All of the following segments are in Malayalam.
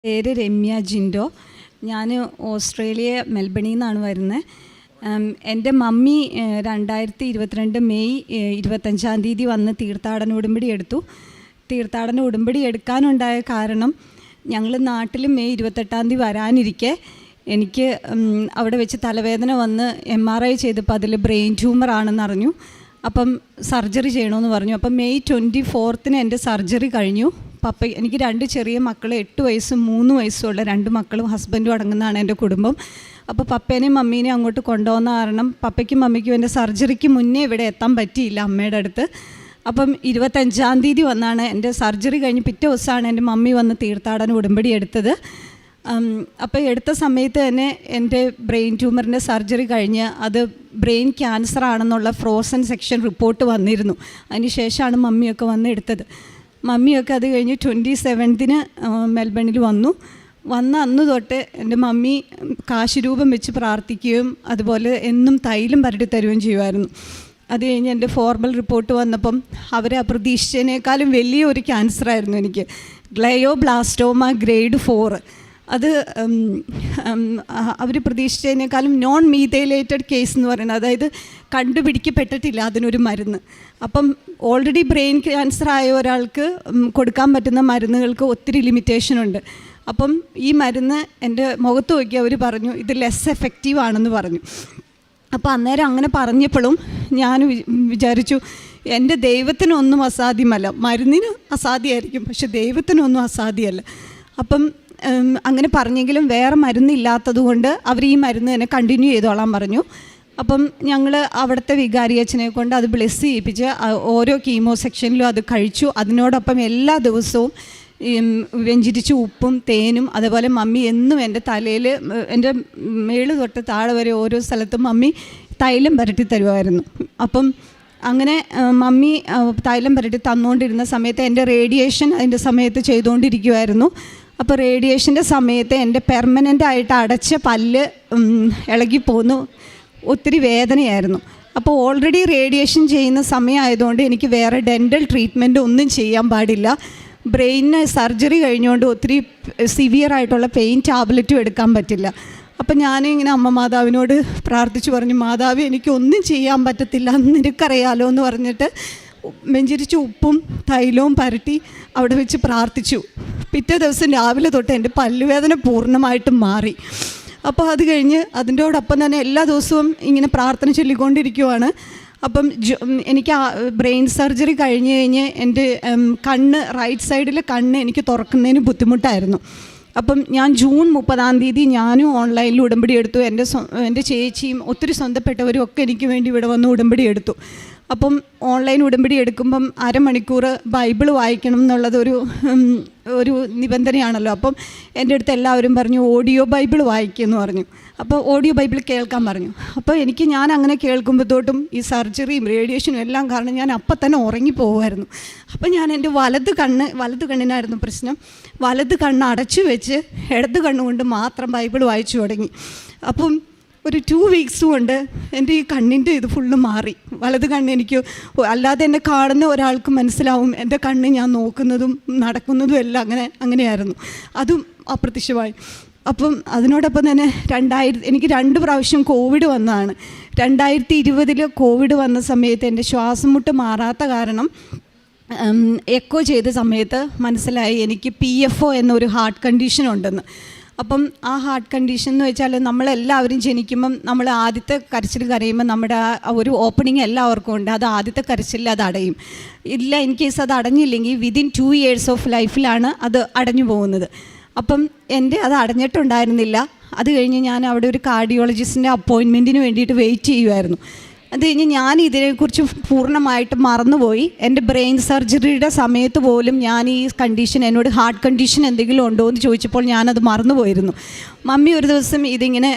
പേര് രമ്യ ജിൻഡോ. ഞാൻ ഓസ്ട്രേലിയ മെൽബണിൽ നിന്നാണ് വരുന്നത്. എൻ്റെ മമ്മി 2022 മെയ് 25 വന്ന് തീർത്ഥാടന ഉടമ്പടി എടുത്തു. തീർത്ഥാടന ഉടമ്പടി എടുക്കാനുണ്ടായ കാരണം, ഞങ്ങൾ നാട്ടിൽ മെയ് 28 വരാനിരിക്കെ എനിക്ക് അവിടെ വെച്ച് തലവേദന വന്ന് MRI ചെയ്തപ്പോൾ അതിൽ ബ്രെയിൻ ട്യൂമർ ആണെന്ന് അറിഞ്ഞു. അപ്പം സർജറി ചെയ്യണമെന്ന് പറഞ്ഞു. അപ്പം മെയ് 24 എൻ്റെ സർജറി കഴിഞ്ഞു. എനിക്ക് 2 ചെറിയ മക്കൾ, 8 വയസ്സും 3 വയസ്സുള്ള 2 മക്കളും ഹസ്ബൻഡും അടങ്ങുന്നതാണ് എൻ്റെ കുടുംബം. അപ്പോൾ പപ്പേനെയും മമ്മീനെയും അങ്ങോട്ട് കൊണ്ടുപോകുന്ന കാരണം പപ്പയ്ക്കും മമ്മിക്കും എൻ്റെ സർജറിക്ക് മുന്നേ ഇവിടെ എത്താൻ പറ്റിയില്ല അമ്മയുടെ അടുത്ത്. അപ്പം 25 വന്നാണ് എൻ്റെ സർജറി കഴിഞ്ഞ് പിറ്റേ ദിവസമാണ് എൻ്റെ മമ്മി വന്ന് തീർത്ഥാടന ഉടമ്പടി എടുത്തത്. അപ്പോൾ എടുത്ത സമയത്ത് തന്നെ എൻ്റെ ബ്രെയിൻ ട്യൂമറിൻ്റെ സർജറി കഴിഞ്ഞ് അത് ബ്രെയിൻ ക്യാൻസർ ആണെന്നുള്ള ഫ്രോസൺ സെക്ഷൻ റിപ്പോർട്ട് വന്നിരുന്നു. അതിന് ശേഷമാണ് മമ്മിയൊക്കെ വന്ന് എടുത്തത്. മമ്മിയൊക്കെ അത് കഴിഞ്ഞ് 27 മെൽബണിൽ വന്നു അന്ന് തൊട്ട് എൻ്റെ മമ്മി കാശുരൂപം വെച്ച് പ്രാർത്ഥിക്കുകയും അതുപോലെ എന്നും തൈലം പരട്ടി തരുകയും ചെയ്യുമായിരുന്നു. അത് കഴിഞ്ഞ് എൻ്റെ ഫോർമൽ റിപ്പോർട്ട് വന്നപ്പം അവർ പ്രതീക്ഷിച്ചതിനേക്കാളും വലിയൊരു ക്യാൻസറായിരുന്നു എനിക്ക്. Glioblastoma grade 4. അത് അവർ പ്രതീക്ഷിച്ചതിനേക്കാളും നോൺ മീതൈലേറ്റഡ് കേസ് എന്ന് പറയുന്നത്, അതായത് കണ്ടുപിടിക്കപ്പെട്ടിട്ടില്ല അതിനൊരു മരുന്ന്. അപ്പം ഓൾറെഡി ബ്രെയിൻ ക്യാൻസർ ആയ ഒരാൾക്ക് കൊടുക്കാൻ പറ്റുന്ന മരുന്നുകൾക്ക് ഒത്തിരി ലിമിറ്റേഷനുണ്ട്. അപ്പം ഈ മരുന്ന് എൻ്റെ മുഖത്ത് നോക്കി അവർ പറഞ്ഞു ഇത് ലെസ് എഫക്റ്റീവ് ആണെന്ന് പറഞ്ഞു. അപ്പോൾ അന്നേരം അങ്ങനെ പറഞ്ഞപ്പോഴും ഞാൻ വിചാരിച്ചു എൻ്റെ ദൈവത്തിനൊന്നും അസാധ്യമല്ല. മരുന്നിന് അസാധ്യമായിരിക്കും, പക്ഷെ ദൈവത്തിനൊന്നും അസാധ്യമല്ല. അപ്പം അങ്ങനെ പറഞ്ഞെങ്കിലും വേറെ മരുന്നില്ലാത്തത് കൊണ്ട് അവർ ഈ മരുന്ന് തന്നെ കണ്ടിന്യൂ ചെയ്തോളാൻ പറഞ്ഞു. അപ്പം ഞങ്ങൾ അവിടുത്തെ വികാരിയച്ഛനെ കൊണ്ട് അത് ബ്ലെസ് ചെയ്യിപ്പിച്ച് ഓരോ കീമോ സെക്ഷനിലും അത് കഴിച്ചു. അതിനോടൊപ്പം എല്ലാ ദിവസവും വെഞ്ചിരിച്ച് ഉപ്പും തേനും, അതുപോലെ മമ്മി എന്നും എൻ്റെ തലയിൽ, എൻ്റെ മേള് തൊട്ട് താഴെ വരെ ഓരോ സ്ഥലത്തും മമ്മി തൈലം പുരട്ടി തരുമായിരുന്നു. അപ്പം അങ്ങനെ മമ്മി തൈലം പുരട്ടി തന്നുകൊണ്ടിരുന്ന സമയത്ത് എൻ്റെ റേഡിയേഷൻ അതിൻ്റെ സമയത്ത് ചെയ്തുകൊണ്ടിരിക്കുമായിരുന്നു. അപ്പോൾ റേഡിയേഷൻ്റെ സമയത്ത് എൻ്റെ പെർമനൻ്റായിട്ട് അടച്ച പല്ല് ഇളകിപ്പോന്നു, ഒത്തിരി വേദനയായിരുന്നു. അപ്പോൾ ഓൾറെഡി റേഡിയേഷൻ ചെയ്യുന്ന സമയമായതുകൊണ്ട് എനിക്ക് വേറെ ഡെൻ്റൽ ട്രീറ്റ്മെൻറ്റ് ഒന്നും ചെയ്യാൻ പാടില്ല. ബ്രെയിനിന് സർജറി കഴിഞ്ഞുകൊണ്ട് ഒത്തിരി സിവിയറായിട്ടുള്ള പെയിൻ ടാബ്ലറ്റും എടുക്കാൻ പറ്റില്ല. അപ്പം ഞാനിങ്ങനെ അമ്മ മാതാവിനോട് പ്രാർത്ഥിച്ചു പറഞ്ഞു, മാതാവ് എനിക്കൊന്നും ചെയ്യാൻ പറ്റത്തില്ല, നിനക്കറിയാലോ എന്ന് പറഞ്ഞിട്ട് നെഞ്ചിരിച്ച് ഉപ്പും തൈലവും പരട്ടി അവിടെ വെച്ച് പ്രാർത്ഥിച്ചു. പിറ്റേ ദിവസം രാവിലെ തൊട്ട് എൻ്റെ പല്ലുവേദന പൂർണ്ണമായിട്ടും മാറി. അപ്പോൾ അത് കഴിഞ്ഞ് അതിൻ്റോടൊപ്പം തന്നെ എല്ലാ ദിവസവും ഇങ്ങനെ പ്രാർത്ഥന ചൊല്ലിക്കൊണ്ടിരിക്കുവാണ്. അപ്പം എനിക്ക് ബ്രെയിൻ സർജറി കഴിഞ്ഞ് എൻ്റെ കണ്ണ്, റൈറ്റ് സൈഡിലെ കണ്ണ് എനിക്ക് തുറക്കുന്നതിന് ബുദ്ധിമുട്ടായിരുന്നു. അപ്പം ഞാൻ ജൂൺ 30 ഞാനും ഓൺലൈനിൽ ഉടമ്പടി എടുത്തു. എൻ്റെ ചേച്ചിയും ഒത്തിരി സ്വന്തപ്പെട്ടവരും ഒക്കെ എനിക്ക് വേണ്ടി ഇവിടെ വന്ന് ഉടമ്പടി എടുത്തു. അപ്പം ഓൺലൈൻ ഉടമ്പടി എടുക്കുമ്പം 1/2 മണിക്കൂർ ബൈബിൾ വായിക്കണം എന്നുള്ളത് ഒരു നിബന്ധനയാണല്ലോ. അപ്പം എൻ്റെ അടുത്ത് എല്ലാവരും പറഞ്ഞു ഓഡിയോ ബൈബിൾ വായിക്കുമെന്ന് പറഞ്ഞു. അപ്പോൾ ഓഡിയോ ബൈബിൾ കേൾക്കാൻ പറഞ്ഞു. അപ്പോൾ ഞാൻ അങ്ങനെ കേൾക്കുമ്പോഴത്തോട്ടും ഈ സർജറിയും റേഡിയേഷനും എല്ലാം കാരണം ഞാൻ അപ്പം തന്നെ ഉറങ്ങിപ്പോകുമായിരുന്നു. അപ്പം ഞാൻ എൻ്റെ വലത് കണ്ണിനായിരുന്നു പ്രശ്നം. വലത് കണ്ണ് അടച്ചു വെച്ച് ഇടത് കണ്ണുകൊണ്ട് മാത്രം ബൈബിൾ വായിച്ചു തുടങ്ങി. അപ്പം ഒരു 2 വീക്സ് കൊണ്ട് എൻ്റെ ഈ കണ്ണിൻ്റെ ഇത് ഫുള്ള് മാറി. വലത് കണ്ണ് എനിക്ക് അല്ലാതെ എന്നെ കാണുന്ന ഒരാൾക്ക് മനസ്സിലാവും എൻ്റെ കണ്ണ് ഞാൻ നോക്കുന്നതും നടക്കുന്നതും എല്ലാം അങ്ങനെയായിരുന്നു. അതും അപ്രത്യക്ഷമായി. അപ്പം അതിനോടൊപ്പം തന്നെ എനിക്ക് 2 പ്രാവശ്യം കോവിഡ് വന്നതാണ്. 2020 കോവിഡ് വന്ന സമയത്ത് എൻ്റെ ശ്വാസം മുട്ട് മാറാത്ത കാരണം എക്കോ ചെയ്ത സമയത്ത് മനസ്സിലായി എനിക്ക് PFO എന്നൊരു ഹാർട്ട് കണ്ടീഷൻ ഉണ്ടെന്ന്. അപ്പം ആ ഹാർട്ട് കണ്ടീഷൻ എന്ന് വെച്ചാൽ നമ്മളെല്ലാവരും ജനിക്കുമ്പം നമ്മൾ ആദ്യത്തെ കരച്ചിൽ കരയുമ്പോൾ നമ്മുടെ ഒരു ഓപ്പണിങ് എല്ലാവർക്കും ഉണ്ട്. അത് ആദ്യത്തെ കരച്ചിലിൽ അത് അടയും. ഇല്ല, ഇൻ കേസ് അത് അടഞ്ഞില്ലെങ്കിൽ വിതിൻ 2 years ഓഫ് ലൈഫിലാണ് അത് അടഞ്ഞു പോകുന്നത്. അപ്പം അത് അടഞ്ഞിട്ടുണ്ടായിരുന്നില്ല. അത് കഴിഞ്ഞ് ഞാൻ അവിടെ ഒരു കാർഡിയോളജിസ്റ്റിൻ്റെ അപ്പോയിൻമെൻറ്റിന് വേണ്ടിയിട്ട് വെയിറ്റ് ചെയ്യുമായിരുന്നു. അത് കഴിഞ്ഞ് ഞാൻ ഇതിനെക്കുറിച്ച് പൂർണ്ണമായിട്ട് മറന്നുപോയി. എൻ്റെ ബ്രെയിൻ സർജറിയുടെ സമയത്ത് പോലും ഞാൻ ഈ കണ്ടീഷൻ, എന്നോട് ഹാർട്ട് കണ്ടീഷൻ എന്തെങ്കിലും ഉണ്ടോ എന്ന് ചോദിച്ചപ്പോൾ ഞാനത് മറന്നുപോയിരുന്നു. മമ്മി ഒരു ദിവസം ഇതിങ്ങനെ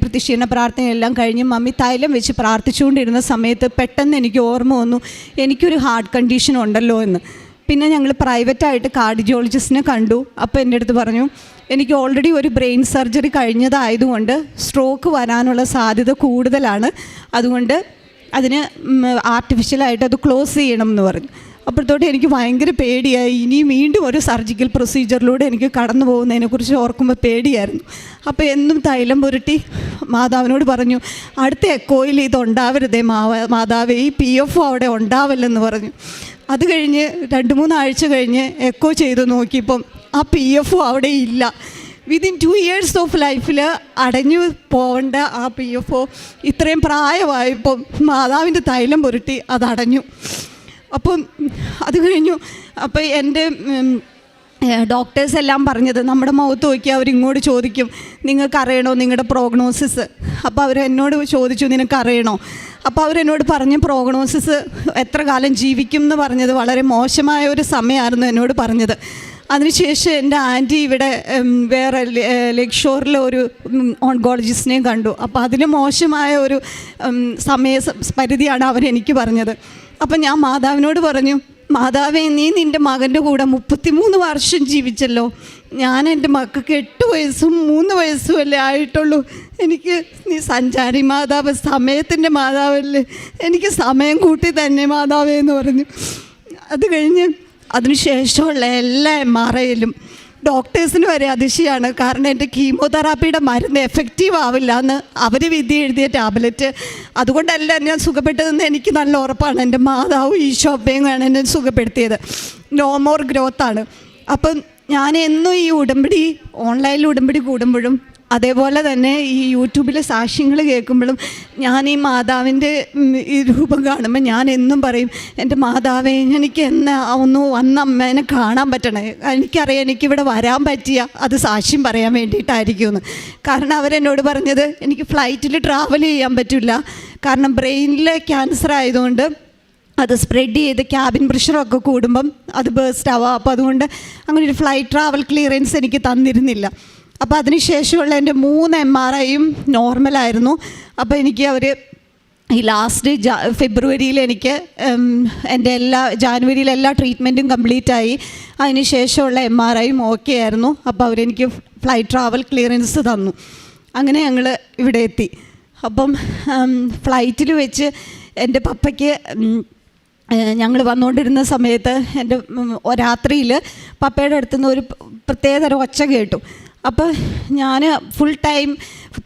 പ്രതിഷ്ഠീകരണ പ്രാർത്ഥനയെല്ലാം കഴിഞ്ഞ് മമ്മി തൈലം വെച്ച് പ്രാർത്ഥിച്ചുകൊണ്ടിരുന്ന സമയത്ത് പെട്ടെന്ന് എനിക്ക് ഓർമ്മ വന്നു എനിക്കൊരു ഹാർട്ട് കണ്ടീഷൻ ഉണ്ടല്ലോ എന്ന്. പിന്നെ ഞങ്ങൾ പ്രൈവറ്റായിട്ട് കാർഡിയോളജിസ്റ്റിനെ കണ്ടു. അപ്പോൾ എൻ്റെ അടുത്ത് പറഞ്ഞു എനിക്ക് ഓൾറെഡി ഒരു ബ്രെയിൻ സർജറി കഴിഞ്ഞതായതുകൊണ്ട് സ്ട്രോക്ക് വരാനുള്ള സാധ്യത കൂടുതലാണ്, അതുകൊണ്ട് അതിന് ആർട്ടിഫിഷ്യലായിട്ട് അത് ക്ലോസ് ചെയ്യണം എന്ന് പറഞ്ഞു. അപ്പോഴത്തോട്ട് എനിക്ക് ഭയങ്കര പേടിയായി. ഇനി വീണ്ടും ഒരു സർജിക്കൽ പ്രൊസീജിയറിലൂടെ എനിക്ക് കടന്നു പോകുന്നതിനെക്കുറിച്ച് ഓർക്കുമ്പോൾ പേടിയായിരുന്നു. അപ്പോൾ എന്നും തൈലം പുരട്ടി മാതാവിനോട് പറഞ്ഞു, അടുത്ത എക്കോയിൽ ഇതുണ്ടാവരുതേ മാതാവേ, ഈ PF അവിടെ ഉണ്ടാവില്ലെന്ന് പറഞ്ഞു. അത് കഴിഞ്ഞ് 2-3 ആഴ്ച കഴിഞ്ഞ് എക്കോ ചെയ്ത് നോക്കിയപ്പം ആ PF അവിടെ ഇല്ല. വിതിൻ 2 years ഓഫ് ലൈഫിൽ അടഞ്ഞു പോകേണ്ട ആ PF ഇത്രയും പ്രായമായപ്പോൾ മാതാവിൻ്റെ തൈലം പുരട്ടി അതടഞ്ഞു. അപ്പം അത് കഴിഞ്ഞു. അപ്പോൾ എൻ്റെ ഡോക്ടേഴ്സ് എല്ലാം പറഞ്ഞത്, നമ്മുടെ മുഖത്ത് നോക്കി അവരിങ്ങോട്ട് ചോദിക്കും, നിങ്ങൾക്കറിയണോ നിങ്ങളുടെ പ്രോഗ്നോസിസ്? അപ്പോൾ അവരെന്നോട് ചോദിച്ചു, നിനക്കറിയണോ? അപ്പോൾ അവരെന്നോട് പറഞ്ഞ പ്രോഗ്നോസിസ് എത്ര കാലം ജീവിക്കും എന്ന് പറഞ്ഞത് വളരെ മോശമായ ഒരു സമയമായിരുന്നു എന്നോട് പറഞ്ഞത്. അതിനുശേഷം എൻ്റെ ആൻറ്റി ഇവിടെ വേറെ ലേക്ക് ഷോറിലെ ഒരു ഓൺകോളജിസ്റ്റിനെയും കണ്ടു. അപ്പോൾ അതിന് മോശമായ ഒരു പരിധിയാണ് അവരെനിക്ക് പറഞ്ഞത്. അപ്പം ഞാൻ മാതാവിനോട് പറഞ്ഞു, മാതാവേ, നീ നിൻ്റെ മകൻ്റെ കൂടെ 33 വർഷം ജീവിച്ചല്ലോ. ഞാൻ എൻ്റെ മക്കൾക്ക് 8 വയസ്സും 3 വയസ്സും അല്ലേ ആയിട്ടുള്ളൂ. എനിക്ക് നീ സഞ്ചാരി മാതാവ്, സമയത്തിൻ്റെ മാതാവല്ലേ, എനിക്ക് സമയം കൂട്ടി തന്നെ മാതാവേ എന്ന് പറഞ്ഞു. അത് കഴിഞ്ഞ് അതിനുശേഷമുള്ള എല്ലാ MRIയിലും ഡോക്ടേഴ്സിന് വരെ അതിശയാണ്. കാരണം എൻ്റെ കീമോതെറാപ്പിയുടെ മരുന്ന് എഫക്റ്റീവ് ആവില്ല എന്ന് അവർ വിധി എഴുതിയ ടാബ്ലറ്റ്. അതുകൊണ്ടല്ല ഞാൻ സുഖപ്പെട്ടതെന്ന് എനിക്ക് നല്ല ഉറപ്പാണ്. എൻ്റെ മാതാവും ഈശോപ്പയുമാണ് എന്നെ സുഖപ്പെടുത്തിയത്. No more ഗ്രോത്താണ്. അപ്പം ഞാൻ എന്നും ഈ ഉടമ്പടി, ഓൺലൈനിൽ ഉടമ്പടി കൂടുമ്പോഴും അതേപോലെ തന്നെ ഈ യൂട്യൂബിൽ സാക്ഷ്യങ്ങൾ കേൾക്കുമ്പോഴും ഞാൻ ഈ മാതാവിൻ്റെ ഈ രൂപം കാണുമ്പോൾ ഞാൻ എന്നും പറയും, എൻ്റെ മാതാവേ, എനിക്ക് ഒന്ന് വന്ന അമ്മേനെ കാണാൻ പറ്റണേ. എനിക്കറിയാം എനിക്കിവിടെ വരാൻ പറ്റിയ അത് സാക്ഷ്യം പറയാൻ വേണ്ടിയിട്ടായിരിക്കുമെന്ന്. കാരണം അവരെന്നോട് പറഞ്ഞത് എനിക്ക് ഫ്ലൈറ്റിൽ ട്രാവൽ ചെയ്യാൻ പറ്റില്ല, കാരണം ബ്രെയിനിലെ ക്യാൻസർ ആയതുകൊണ്ട് അത് സ്പ്രെഡ് ചെയ്ത് ക്യാബിൻ പ്രഷറൊക്കെ കൂടുമ്പം അത് ബേസ്റ്റ് ആവാം. അപ്പോൾ അതുകൊണ്ട് അങ്ങനെ ഒരു ഫ്ലൈറ്റ് ട്രാവൽ ക്ലിയറൻസ് എനിക്ക് തന്നിരുന്നില്ല. അപ്പോൾ അതിനുശേഷമുള്ള എൻ്റെ 3 MRIയും നോർമലായിരുന്നു. അപ്പോൾ എനിക്ക് അവർ ഈ ലാസ്റ്റ് ഫെബ്രുവരിയിൽ എനിക്ക് എൻ്റെ ജാനുവരിയിൽ എല്ലാ ട്രീറ്റ്മെൻറ്റും കംപ്ലീറ്റ് ആയി. അതിന് ശേഷമുള്ള MRIയും ഓക്കെ ആയിരുന്നു. അപ്പോൾ അവരെനിക്ക് ഫ്ലൈറ്റ് ട്രാവൽ ക്ലിയറൻസ് തന്നു. അങ്ങനെ ഞങ്ങൾ ഇവിടെ എത്തി. അപ്പം ഫ്ലൈറ്റിൽ വെച്ച് എൻ്റെ പപ്പയ്ക്ക് ഞങ്ങൾ വന്നുകൊണ്ടിരുന്ന സമയത്ത് എൻ്റെ രാത്രിയിൽ പപ്പയുടെ അടുത്തുനിന്ന് ഒരു പ്രത്യേകതരം ഒച്ച കേട്ടു. അപ്പോൾ ഞാൻ ഫുൾ ടൈം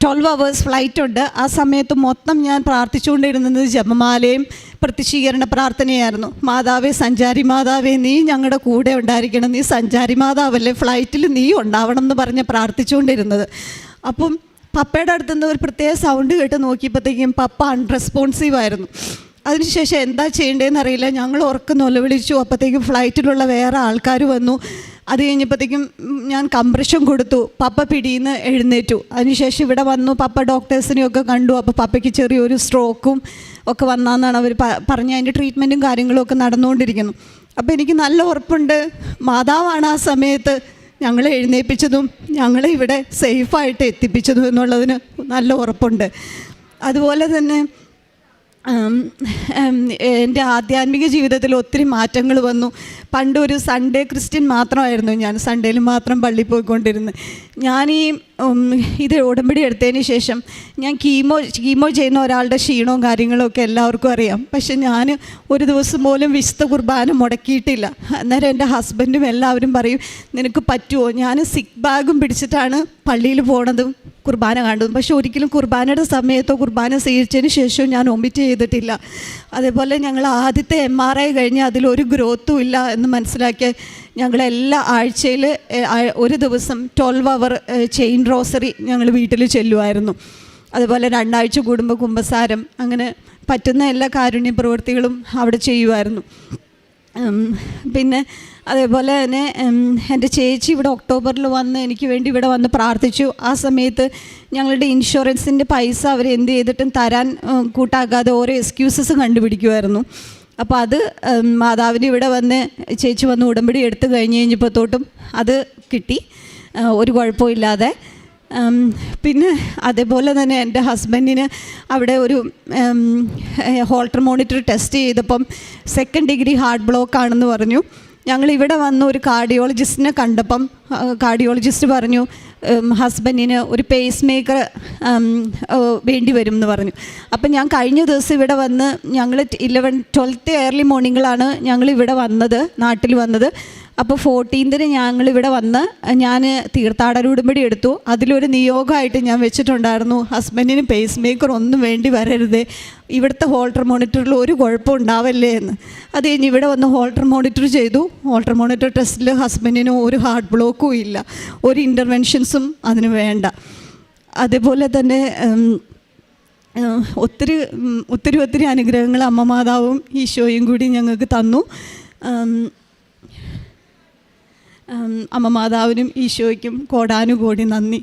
12 hours ഫ്ലൈറ്റ് ഉണ്ട്. ആ സമയത്ത് മൊത്തം ഞാൻ പ്രാർത്ഥിച്ചുകൊണ്ടിരുന്നത് ജപമാലയും പ്രത്യക്ഷീകരണ പ്രാർത്ഥനയായിരുന്നു. മാതാവേ, സഞ്ചാരി മാതാവേ, നീ ഞങ്ങളുടെ കൂടെ ഉണ്ടായിരിക്കണം, നീ സഞ്ചാരി മാതാവല്ലേ, ഫ്ലൈറ്റിൽ നീ ഉണ്ടാവണം എന്ന് പറഞ്ഞ് പ്രാർത്ഥിച്ചുകൊണ്ടിരുന്നത്. അപ്പം പപ്പയുടെ അടുത്തുനിന്ന് ഒരു പ്രത്യേക സൗണ്ട് കേട്ട് നോക്കിയപ്പോഴത്തേക്കും പപ്പ അൺറെസ്പോൺസീവായിരുന്നു. അതിനുശേഷം എന്താ ചെയ്യേണ്ടതെന്ന് അറിയില്ല. ഞങ്ങൾ ഉറക്കം നിലവിളിച്ചു. അപ്പോഴത്തേക്കും ഫ്ലൈറ്റിലുള്ള വേറെ ആൾക്കാർ വന്നു. അത് കഴിഞ്ഞപ്പോഴത്തേക്കും ഞാൻ കംപ്രഷൻ കൊടുത്തു. പപ്പ പിടിയിന്ന് എഴുന്നേറ്റു. അതിനുശേഷം ഇവിടെ വന്നു. പപ്പ ഡോക്ടേഴ്സിനെയൊക്കെ കണ്ടു. അപ്പോൾ പപ്പയ്ക്ക് ചെറിയൊരു സ്ട്രോക്കും ഒക്കെ വന്നാന്നാണ് അവർ പറഞ്ഞ്. അതിൻ്റെ ട്രീറ്റ്മെൻറ്റും കാര്യങ്ങളും ഒക്കെ നടന്നുകൊണ്ടിരിക്കുന്നു. അപ്പോൾ എനിക്ക് നല്ല ഉറപ്പുണ്ട്, മാതാവാണ് ആ സമയത്ത് ഞങ്ങളെ എഴുന്നേൽപ്പിച്ചതും ഞങ്ങളെ ഇവിടെ സേഫായിട്ട് എത്തിപ്പിച്ചതും എന്നുള്ളതിന് നല്ല ഉറപ്പുണ്ട്. അതുപോലെ തന്നെ എൻ്റെ ആധ്യാത്മിക ജീവിതത്തിൽ ഒത്തിരി മാറ്റങ്ങൾ വന്നു. പണ്ടൊരു സൺഡേ ക്രിസ്ത്യൻ മാത്രമായിരുന്നു ഞാൻ. സൺഡേയിൽ മാത്രം പള്ളിയിൽ പോയിക്കൊണ്ടിരുന്നത്. ഞാൻ ഇത് ഉടമ്പടി എടുത്തതിന് ശേഷം ഞാൻ കീമോ ചെയ്യുന്ന ഒരാളുടെ ക്ഷീണവും കാര്യങ്ങളും ഒക്കെ എല്ലാവർക്കും അറിയാം. പക്ഷെ ഞാൻ ഒരു ദിവസം പോലും വിശുദ്ധ കുർബാന മുടക്കിയിട്ടില്ല. അന്നേരം എൻ്റെ ഹസ്ബൻഡും എല്ലാവരും പറയും, നിനക്ക് പറ്റുമോ? ഞാൻ സിക്ക് ബാഗും പിടിച്ചിട്ടാണ് പള്ളിയിൽ പോണതും കുർബാന കണ്ടതും. പക്ഷെ ഒരിക്കലും കുർബാനയുടെ സമയത്തോ കുർബാന സ്വീകരിച്ചതിന് ശേഷവും ഞാൻ ഒമിറ്റ് ചെയ്തിട്ടില്ല. അതേപോലെ ഞങ്ങൾ ആദ്യത്തെ MRI കഴിഞ്ഞ് അതിലൊരു ഗ്രോത്തും ഇല്ല എന്ന് മനസ്സിലാക്കിയ ഞങ്ങളെല്ലാ ആഴ്ചയിൽ ഒരു ദിവസം 12 hour ചെയിൻ റോസറി ഞങ്ങൾ വീട്ടിൽ ചെല്ലുമായിരുന്നു. അതുപോലെ 2 ആഴ്ച കൂടുമ്പോൾ കുമ്പസാരം, അങ്ങനെ പറ്റുന്ന എല്ലാ കാരുണ്യ പ്രവൃത്തികളും അവിടെ ചെയ്യുമായിരുന്നു. പിന്നെ അതേപോലെ തന്നെ എൻ്റെ ചേച്ചി ഇവിടെ ഒക്ടോബറിൽ വന്ന് എനിക്ക് വേണ്ടി ഇവിടെ വന്ന് പ്രാർത്ഥിച്ചു. ആ സമയത്ത് ഞങ്ങളുടെ ഇൻഷുറൻസിൻ്റെ പൈസ അവർ എന്ത് ചെയ്തിട്ടും തരാൻ കൂട്ടാക്കാതെ ഓരോ എക്സ്ക്യൂസസ് കണ്ടുപിടിക്കുമായിരുന്നു. അപ്പോൾ അത് മാതാവിന് ഇവിടെ വന്ന് ചേച്ചി വന്ന് ഉടമ്പടി എടുത്തു കഴിഞ്ഞപ്പോൾ തൊട്ടും അത് കിട്ടി, ഒരു കുഴപ്പമില്ലാതെ. പിന്നെ അതേപോലെ തന്നെ എൻ്റെ ഹസ്ബൻഡിന് അവിടെ ഒരു ഹോൾട്ടർ മോണിറ്റർ ടെസ്റ്റ് ചെയ്തപ്പം 2nd degree ഹാർട്ട് ബ്ലോക്ക് ആണെന്ന് പറഞ്ഞു. ഞങ്ങൾ ഇവിടെ വന്ന് ഒരു കാർഡിയോളജിസ്റ്റിനെ കണ്ടപ്പം കാർഡിയോളജിസ്റ്റ് പറഞ്ഞു ഹസ്ബൻഡിന് ഒരു പേസ് മേക്കർ വേണ്ടി വരും എന്ന് പറഞ്ഞു. അപ്പം ഞാൻ കഴിഞ്ഞ ദിവസം ഇവിടെ വന്ന് ഞങ്ങൾ 12th ഏർലി മോർണിംഗിലാണ് ഞങ്ങൾ ഇവിടെ വന്നത്, നാട്ടിൽ വന്നത്. അപ്പോൾ 14th ഞങ്ങളിവിടെ വന്ന് ഞാൻ തീർത്ഥാടന ഉടമ്പടി എടുത്തു. അതിലൊരു നിയോഗമായിട്ട് ഞാൻ വെച്ചിട്ടുണ്ടായിരുന്നു, ഹസ്ബൻഡിന് പേസ് മേക്കർ ഒന്നും വേണ്ടി വരരുതേ, ഇവിടുത്തെ ഹോൾട്ടർ മോണിറ്ററിൽ ഒരു കുഴപ്പം ഉണ്ടാവല്ലേ എന്ന്. അത് കഴിഞ്ഞ് ഇവിടെ വന്ന് ഹോൾട്ടർ മോണിറ്റർ ചെയ്തു. ഹോൾട്ടർ മോണിറ്റർ ടെസ്റ്റിൽ ഹസ്ബൻഡിന് ഒരു ഹാർട്ട് ബ്ലോക്കും ഇല്ല, ഒരു ഇൻ്റർവെൻഷൻസും അതിന് വേണ്ട. അതേപോലെ തന്നെ ഒത്തിരി അനുഗ്രഹങ്ങൾ അമ്മ മാതാവും ഈശോയും കൂടി ഞങ്ങൾക്ക് തന്നു. അമ്മ മാതാവിനും ഈശോയ്ക്കും കോടാനുകോടി നന്ദി.